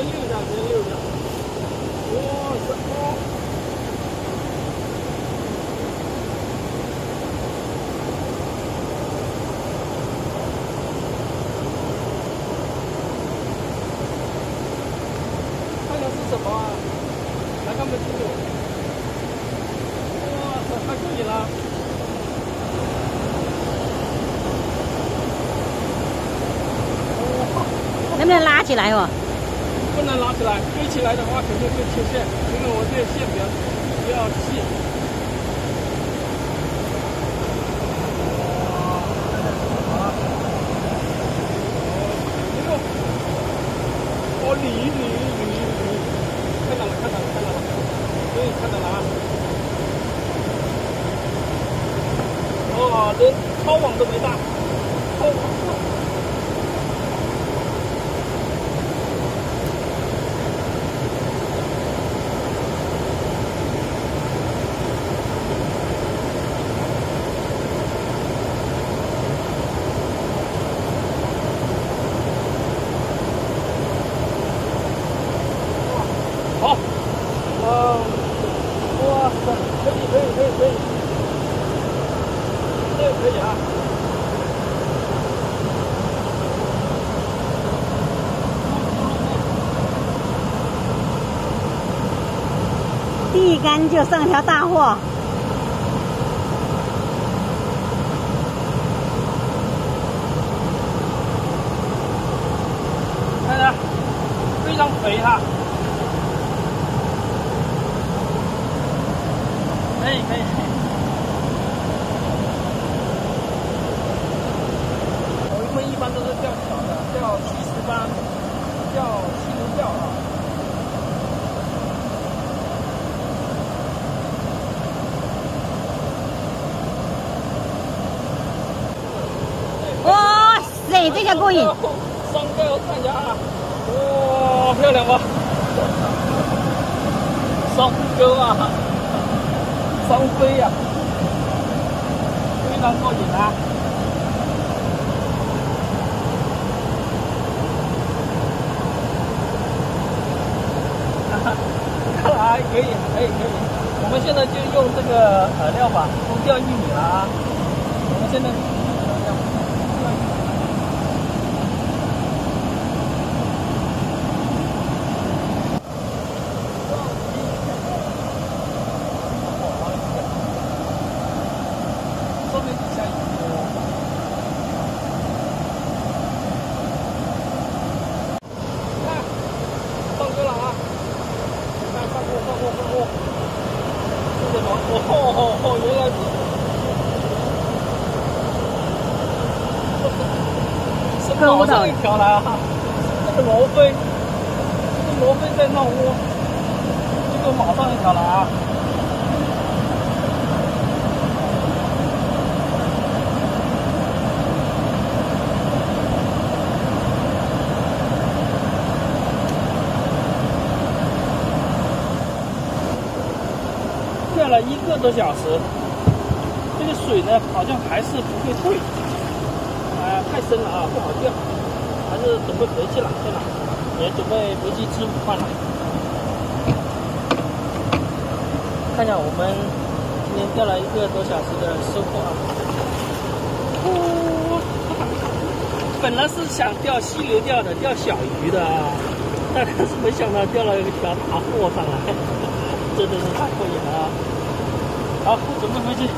溜一下，直接溜一下。哇塞！哦，看看是什么啊？来看不清楚。哇塞，太可以了！能不能拉起来哦？不能拿起来，堆起来的话肯定会切线，因为我这个线比较细。哦，鲤，看到了，对，看到了啊！哦，连抄网都没大，抄网。好，哇塞，可以，这个可以啊。第一杆就上条大货。看着，非常肥哈。可以。我们一般都是钓小的，钓70班，钓西流钓啊。哇塞，这下过瘾！上钓看一下啊，哇，漂亮吧？双钩啊！双飞呀，非常过瘾啊！看来可以。我们现在就用这个饵料吧，都钓玉米了啊！我们现在哦，原来是马上一条来啊！这个罗非在闹窝，这个马上一条来啊！钓了1个多小时，这个水呢好像还是不会退，太深了啊，不好钓，还是准备回去了，也准备回去吃午饭了。看一下我们今天钓了1个多小时的收获啊！本来是想钓溪流钓的，钓小鱼的啊，但是没想到钓了一条大货上来，真的是太过瘾了啊！好，准备回去。